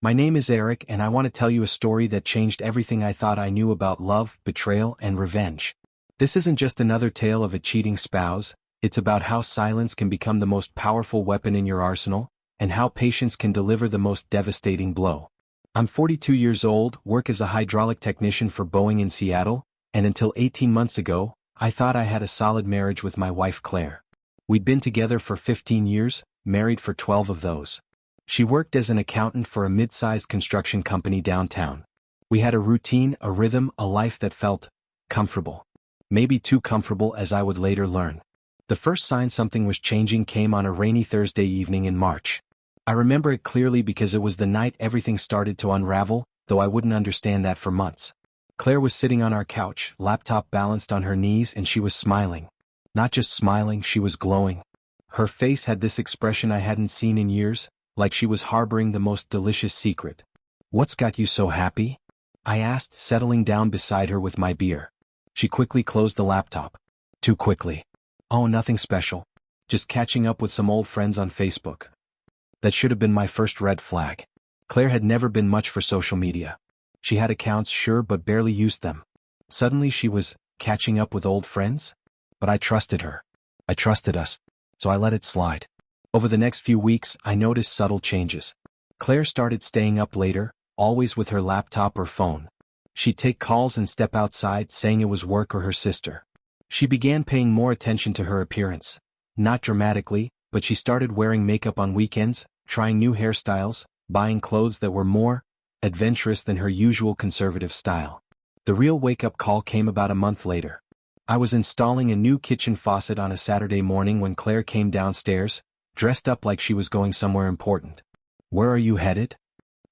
My name is Eric and I want to tell you a story that changed everything I thought I knew about love, betrayal, and revenge. This isn't just another tale of a cheating spouse, it's about how silence can become the most powerful weapon in your arsenal, and how patience can deliver the most devastating blow. I'm 42 years old, work as a hydraulic technician for Boeing in Seattle, and until 18 months ago, I thought I had a solid marriage with my wife Claire. We'd been together for 15 years, married for 12 of those. She worked as an accountant for a mid-sized construction company downtown. We had a routine, a rhythm, a life that felt comfortable. Maybe too comfortable, as I would later learn. The first sign something was changing came on a rainy Thursday evening in March. I remember it clearly because it was the night everything started to unravel, though I wouldn't understand that for months. Claire was sitting on our couch, laptop balanced on her knees, and she was smiling. Not just smiling, she was glowing. Her face had this expression I hadn't seen in years, like she was harboring the most delicious secret. "What's got you so happy?" I asked, settling down beside her with my beer. She quickly closed the laptop. Too quickly. "Oh, nothing special. Just catching up with some old friends on Facebook." That should have been my first red flag. Claire had never been much for social media. She had accounts, sure, but barely used them. Suddenly she was catching up with old friends? But I trusted her. I trusted us. So I let it slide. Over the next few weeks, I noticed subtle changes. Claire started staying up later, always with her laptop or phone. She'd take calls and step outside, saying it was work or her sister. She began paying more attention to her appearance. Not dramatically, but she started wearing makeup on weekends, trying new hairstyles, buying clothes that were more adventurous than her usual conservative style. The real wake-up call came about a month later. I was installing a new kitchen faucet on a Saturday morning when Claire came downstairs, dressed up like she was going somewhere important. "Where are you headed?"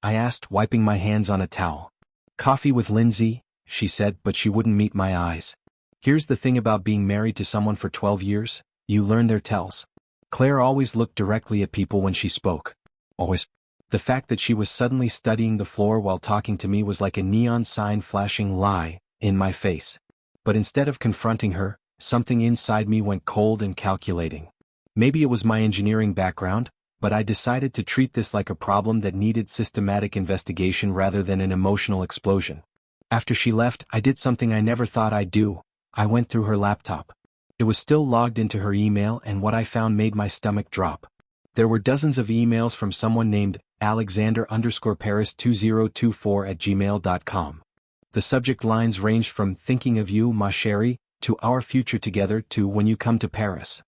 I asked, wiping my hands on a towel. "Coffee with Lindsay," she said, but she wouldn't meet my eyes. Here's the thing about being married to someone for 12 years, you learn their tells. Claire always looked directly at people when she spoke. Always. The fact that she was suddenly studying the floor while talking to me was like a neon sign flashing lie in my face. But instead of confronting her, something inside me went cold and calculating. Maybe it was my engineering background, but I decided to treat this like a problem that needed systematic investigation rather than an emotional explosion. After she left, I did something I never thought I'd do. I went through her laptop. It was still logged into her email, and what I found made my stomach drop. There were dozens of emails from someone named Alexander_Paris2024@gmail.com. The subject lines ranged from "thinking of you, ma chérie," to "our future together," to "when you come to Paris."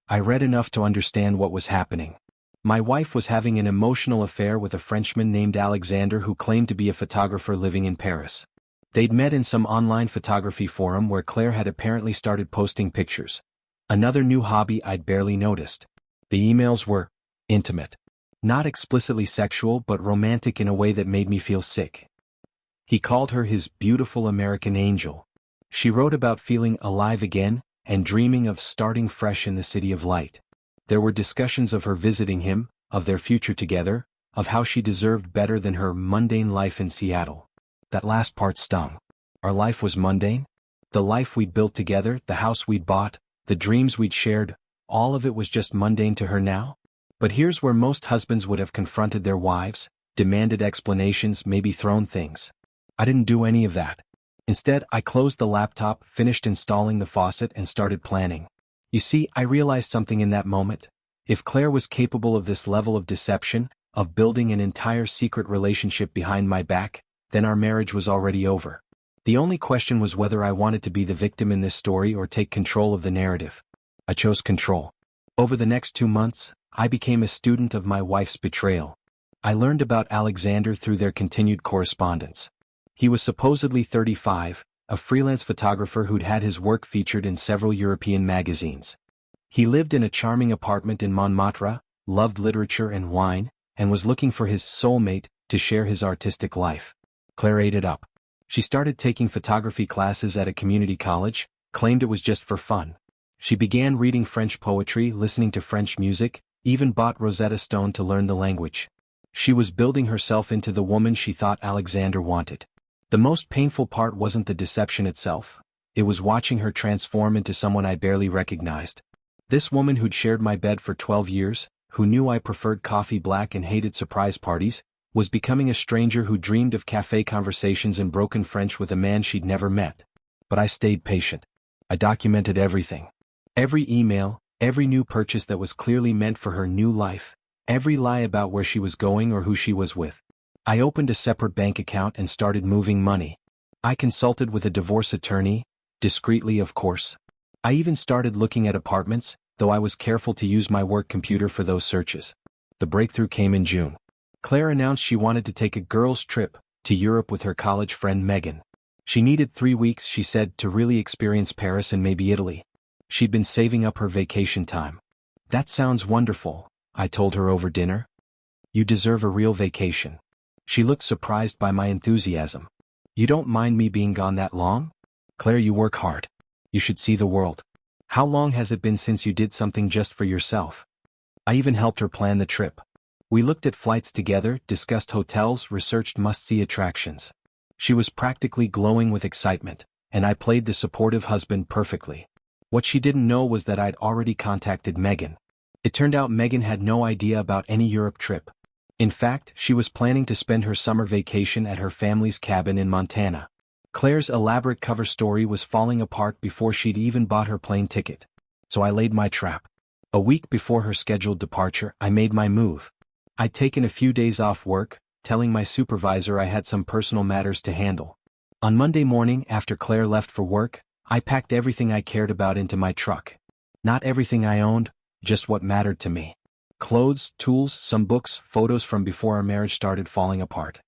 I read enough to understand what was happening. My wife was having an emotional affair with a Frenchman named Alexander who claimed to be a photographer living in Paris. They'd met in some online photography forum where Claire had apparently started posting pictures. Another new hobby I'd barely noticed. The emails were intimate. Not explicitly sexual, but romantic in a way that made me feel sick. He called her his beautiful American angel. She wrote about feeling alive again, and dreaming of starting fresh in the city of light. There were discussions of her visiting him, of their future together, of how she deserved better than her mundane life in Seattle. That last part stung. Our life was mundane? The life we'd built together, the house we'd bought, the dreams we'd shared, all of it was just mundane to her now? But here's where most husbands would have confronted their wives, demanded explanations, maybe thrown things. I didn't do any of that. Instead, I closed the laptop, finished installing the faucet, and started planning. You see, I realized something in that moment. If Claire was capable of this level of deception, of building an entire secret relationship behind my back, then our marriage was already over. The only question was whether I wanted to be the victim in this story or take control of the narrative. I chose control. Over the next 2 months, I became a student of my wife's betrayal. I learned about Alexander through their continued correspondence. He was supposedly 35, a freelance photographer who'd had his work featured in several European magazines. He lived in a charming apartment in Montmartre, loved literature and wine, and was looking for his soulmate to share his artistic life. Claire ate it up. She started taking photography classes at a community college, claimed it was just for fun. She began reading French poetry, listening to French music, even bought Rosetta Stone to learn the language. She was building herself into the woman she thought Alexander wanted. The most painful part wasn't the deception itself. It was watching her transform into someone I barely recognized. This woman who'd shared my bed for 12 years, who knew I preferred coffee black and hated surprise parties, was becoming a stranger who dreamed of cafe conversations in broken French with a man she'd never met. But I stayed patient. I documented everything. Every email, every new purchase that was clearly meant for her new life, every lie about where she was going or who she was with. I opened a separate bank account and started moving money. I consulted with a divorce attorney, discreetly of course. I even started looking at apartments, though I was careful to use my work computer for those searches. The breakthrough came in June. Claire announced she wanted to take a girls' trip to Europe with her college friend Megan. She needed 3 weeks, she said, to really experience Paris and maybe Italy. She'd been saving up her vacation time. That sounds wonderful, I told her over dinner. You deserve a real vacation. She looked surprised by my enthusiasm. You don't mind me being gone that long? Claire, you work hard. You should see the world. How long has it been since you did something just for yourself? I even helped her plan the trip. We looked at flights together, discussed hotels, researched must-see attractions. She was practically glowing with excitement, and I played the supportive husband perfectly. What she didn't know was that I'd already contacted Megan. It turned out Megan had no idea about any Europe trip. In fact, she was planning to spend her summer vacation at her family's cabin in Montana. Claire's elaborate cover story was falling apart before she'd even bought her plane ticket. So I laid my trap. A week before her scheduled departure, I made my move. I'd taken a few days off work, telling my supervisor I had some personal matters to handle. On Monday morning, after Claire left for work, I packed everything I cared about into my truck. Not everything I owned, just what mattered to me. Clothes, tools, some books, photos from before our marriage started falling apart.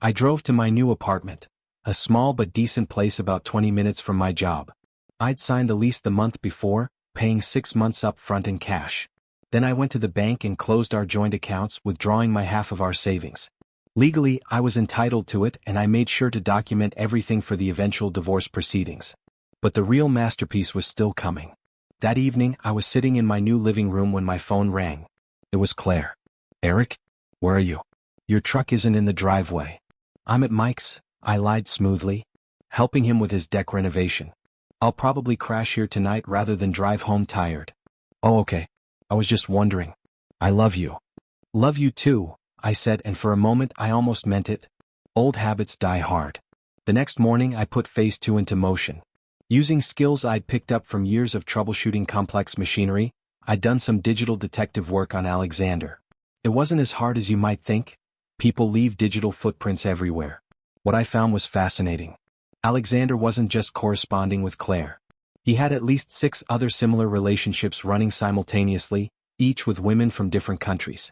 I drove to my new apartment, a small but decent place about 20 minutes from my job. I'd signed the lease the month before, paying 6 months up front in cash. Then I went to the bank and closed our joint accounts, withdrawing my half of our savings. Legally, I was entitled to it, and I made sure to document everything for the eventual divorce proceedings. But the real masterpiece was still coming. That evening, I was sitting in my new living room when my phone rang. It was Claire. Eric? Where are you? Your truck isn't in the driveway. I'm at Mike's, I lied smoothly, helping him with his deck renovation. I'll probably crash here tonight rather than drive home tired. Oh, okay. I was just wondering. I love you. Love you too, I said, and for a moment I almost meant it. Old habits die hard. The next morning I put phase 2 into motion. Using skills I'd picked up from years of troubleshooting complex machinery, I'd done some digital detective work on Alexander. It wasn't as hard as you might think. People leave digital footprints everywhere. What I found was fascinating. Alexander wasn't just corresponding with Claire. He had at least 6 other similar relationships running simultaneously, each with women from different countries.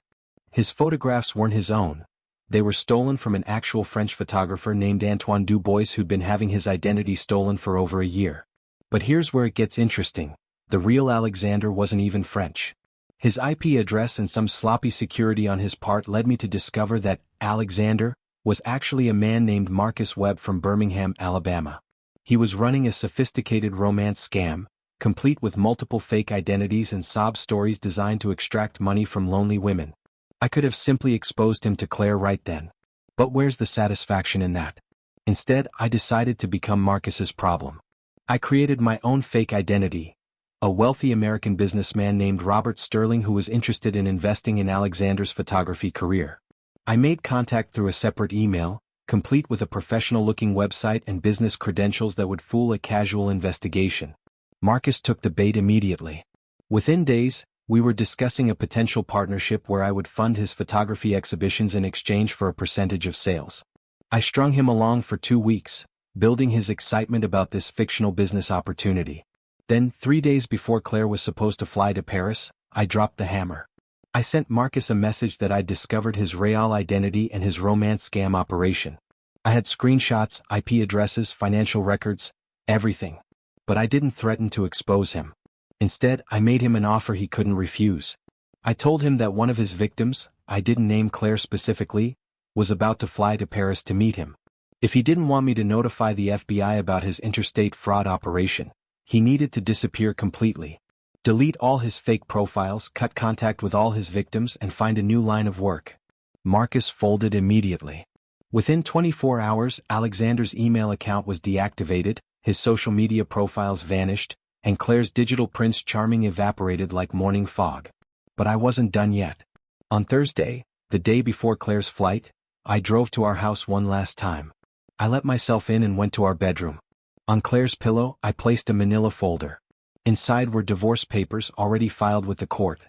His photographs weren't his own. They were stolen from an actual French photographer named Antoine Dubois who'd been having his identity stolen for over a year. But here's where it gets interesting. The real Alexander wasn't even French. His IP address and some sloppy security on his part led me to discover that Alexander was actually a man named Marcus Webb from Birmingham, Alabama. He was running a sophisticated romance scam, complete with multiple fake identities and sob stories designed to extract money from lonely women. I could have simply exposed him to Claire right then. But where's the satisfaction in that? Instead, I decided to become Marcus's problem. I created my own fake identity, a wealthy American businessman named Robert Sterling who was interested in investing in Alexander's photography career. I made contact through a separate email, complete with a professional-looking website and business credentials that would fool a casual investigation. Marcus took the bait immediately. Within days, we were discussing a potential partnership where I would fund his photography exhibitions in exchange for a percentage of sales. I strung him along for 2 weeks, building his excitement about this fictional business opportunity. Then, 3 days before Claire was supposed to fly to Paris, I dropped the hammer. I sent Marcus a message that I'd discovered his real identity and his romance scam operation. I had screenshots, IP addresses, financial records, everything. But I didn't threaten to expose him. Instead, I made him an offer he couldn't refuse. I told him that one of his victims, I didn't name Claire specifically, was about to fly to Paris to meet him. If he didn't want me to notify the FBI about his interstate fraud operation, he needed to disappear completely. Delete all his fake profiles, cut contact with all his victims, and find a new line of work. Marcus folded immediately. Within 24 hours, Alexander's email account was deactivated, his social media profiles vanished, and Claire's digital Prince Charming evaporated like morning fog. But I wasn't done yet. On Thursday, the day before Claire's flight, I drove to our house one last time. I let myself in and went to our bedroom. On Claire's pillow, I placed a manila folder. Inside were divorce papers already filed with the court.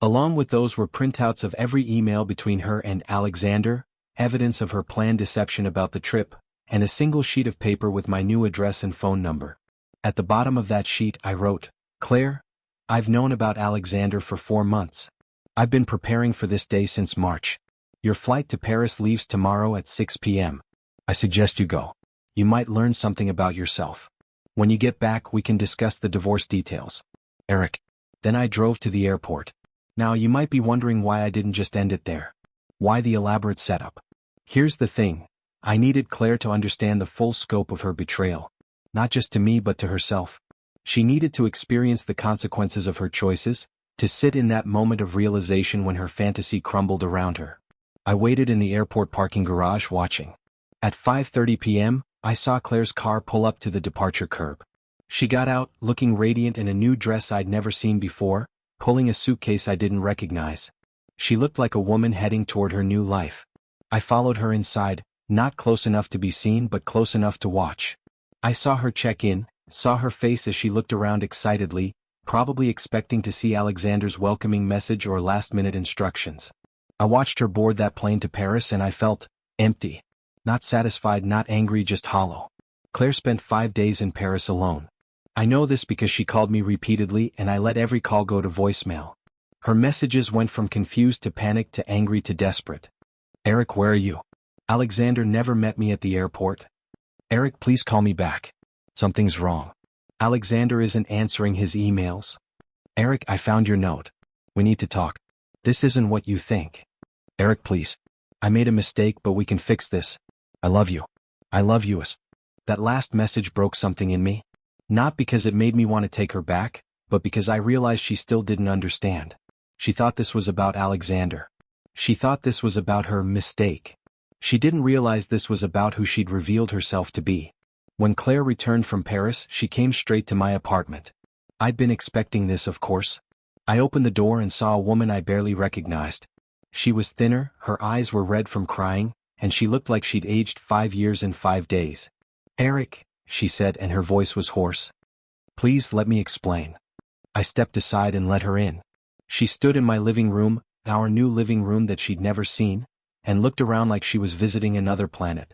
Along with those were printouts of every email between her and Alexander, evidence of her planned deception about the trip, and a single sheet of paper with my new address and phone number. At the bottom of that sheet I wrote, "Claire, I've known about Alexander for 4 months. I've been preparing for this day since March. Your flight to Paris leaves tomorrow at 6 p.m. I suggest you go. You might learn something about yourself. When you get back we can discuss the divorce details. Eric." Then I drove to the airport. Now you might be wondering why I didn't just end it there. Why the elaborate setup? Here's the thing. I needed Claire to understand the full scope of her betrayal. Not just to me but to herself. She needed to experience the consequences of her choices, to sit in that moment of realization when her fantasy crumbled around her. I waited in the airport parking garage watching. At 5:30 p.m., I saw Claire's car pull up to the departure curb. She got out, looking radiant in a new dress I'd never seen before, pulling a suitcase I didn't recognize. She looked like a woman heading toward her new life. I followed her inside, not close enough to be seen but close enough to watch. I saw her check in, saw her face as she looked around excitedly, probably expecting to see Alexander's welcoming message or last-minute instructions. I watched her board that plane to Paris and I felt empty. Not satisfied, not angry, just hollow. Claire spent 5 days in Paris alone. I know this because she called me repeatedly and I let every call go to voicemail. Her messages went from confused to panicked to angry to desperate. "Eric, where are you? Alexander never met me at the airport. Eric, please call me back. Something's wrong. Alexander isn't answering his emails. Eric, I found your note. We need to talk. This isn't what you think. Eric, please. I made a mistake but we can fix this. I love you. I love you." That last message broke something in me. Not because it made me want to take her back, but because I realized she still didn't understand. She thought this was about Alexander. She thought this was about her mistake. She didn't realize this was about who she'd revealed herself to be. When Claire returned from Paris, she came straight to my apartment. I'd been expecting this, of course. I opened the door and saw a woman I barely recognized. She was thinner, her eyes were red from crying, and she looked like she'd aged 5 years in 5 days. "Eric," she said, and her voice was hoarse. "Please let me explain." I stepped aside and let her in. She stood in my living room, our new living room that she'd never seen, and looked around like she was visiting another planet.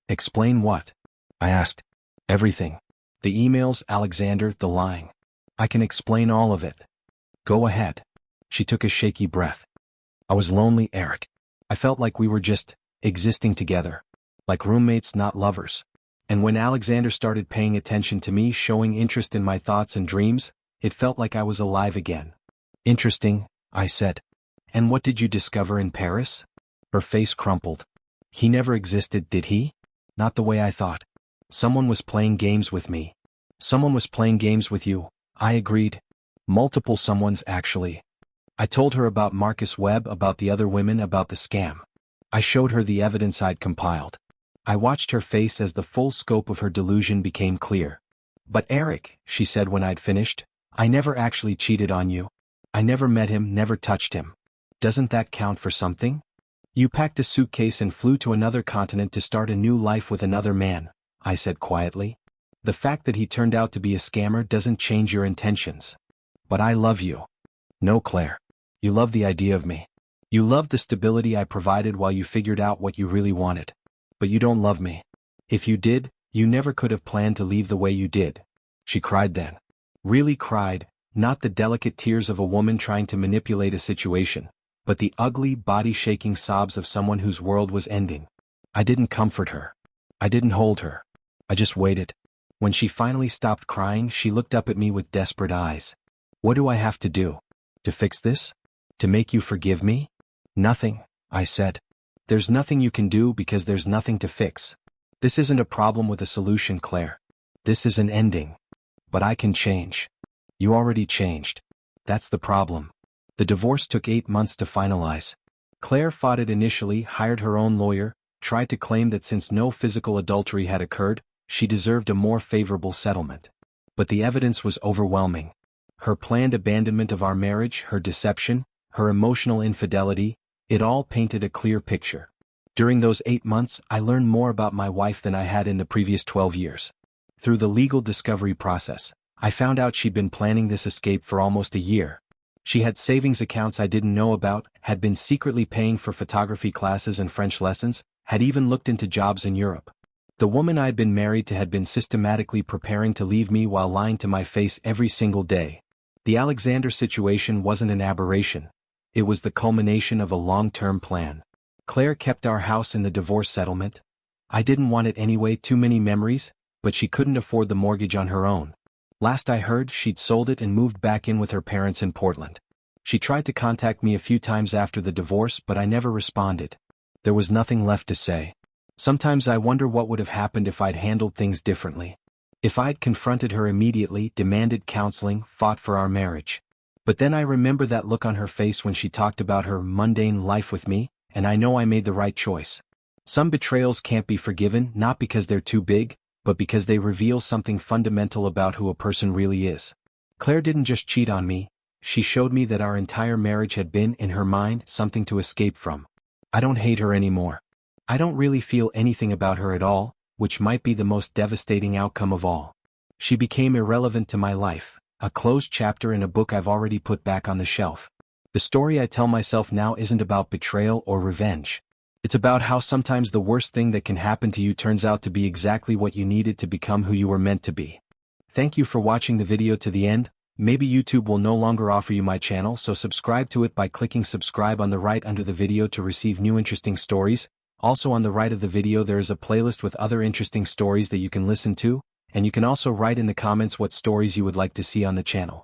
"Explain what?" I asked. "Everything. The emails, Alexander, the lying. I can explain all of it." "Go ahead." She took a shaky breath. "I was lonely, Eric. I felt like we were just existing together. Like roommates, not lovers. And when Alexander started paying attention to me, showing interest in my thoughts and dreams, it felt like I was alive again." "Interesting," I said. "And what did you discover in Paris?" Her face crumpled. "He never existed, did he? Not the way I thought. Someone was playing games with me." "Someone was playing games with you," I agreed. "Multiple someones, actually." I told her about Marcus Webb, about the other women, about the scam. I showed her the evidence I'd compiled. I watched her face as the full scope of her delusion became clear. "But Eric," she said when I'd finished, "I never actually cheated on you. I never met him, never touched him. Doesn't that count for something? You packed a suitcase and flew to another continent to start a new life with another man," I said quietly. "The fact that he turned out to be a scammer doesn't change your intentions. But I love you." "No, Claire. You love the idea of me. You loved the stability I provided while you figured out what you really wanted. But you don't love me. If you did, you never could have planned to leave the way you did." She cried then. Really cried, not the delicate tears of a woman trying to manipulate a situation, but the ugly, body-shaking sobs of someone whose world was ending. I didn't comfort her. I didn't hold her. I just waited. When she finally stopped crying, she looked up at me with desperate eyes. "What do I have to do? To fix this? To make you forgive me?" "Nothing," I said. "There's nothing you can do because there's nothing to fix. This isn't a problem with a solution, Claire. This is an ending. But I can change. You already changed. That's the problem." The divorce took 8 months to finalize. Claire fought it initially, hired her own lawyer, tried to claim that since no physical adultery had occurred, she deserved a more favorable settlement. But the evidence was overwhelming. Her planned abandonment of our marriage, her deception, her emotional infidelity, it all painted a clear picture. During those 8 months, I learned more about my wife than I had in the previous 12 years. Through the legal discovery process, I found out she'd been planning this escape for almost a year. She had savings accounts I didn't know about, had been secretly paying for photography classes and French lessons, had even looked into jobs in Europe. The woman I'd been married to had been systematically preparing to leave me while lying to my face every single day. The Alexander situation wasn't an aberration. It was the culmination of a long-term plan. Claire kept our house in the divorce settlement. I didn't want it anyway, too many memories, but she couldn't afford the mortgage on her own. Last I heard, she'd sold it and moved back in with her parents in Portland. She tried to contact me a few times after the divorce, but I never responded. There was nothing left to say. Sometimes I wonder what would have happened if I'd handled things differently. If I'd confronted her immediately, demanded counseling, fought for our marriage. But then I remember that look on her face when she talked about her mundane life with me, and I know I made the right choice. Some betrayals can't be forgiven, not because they're too big, but because they reveal something fundamental about who a person really is. Claire didn't just cheat on me, she showed me that our entire marriage had been, in her mind, something to escape from. I don't hate her anymore. I don't really feel anything about her at all, which might be the most devastating outcome of all. She became irrelevant to my life, a closed chapter in a book I've already put back on the shelf. The story I tell myself now isn't about betrayal or revenge. It's about how sometimes the worst thing that can happen to you turns out to be exactly what you needed to become who you were meant to be. Thank you for watching the video to the end. Maybe YouTube will no longer offer you my channel, so subscribe to it by clicking subscribe on the right under the video to receive new interesting stories. Also on the right of the video there is a playlist with other interesting stories that you can listen to, and you can also write in the comments what stories you would like to see on the channel.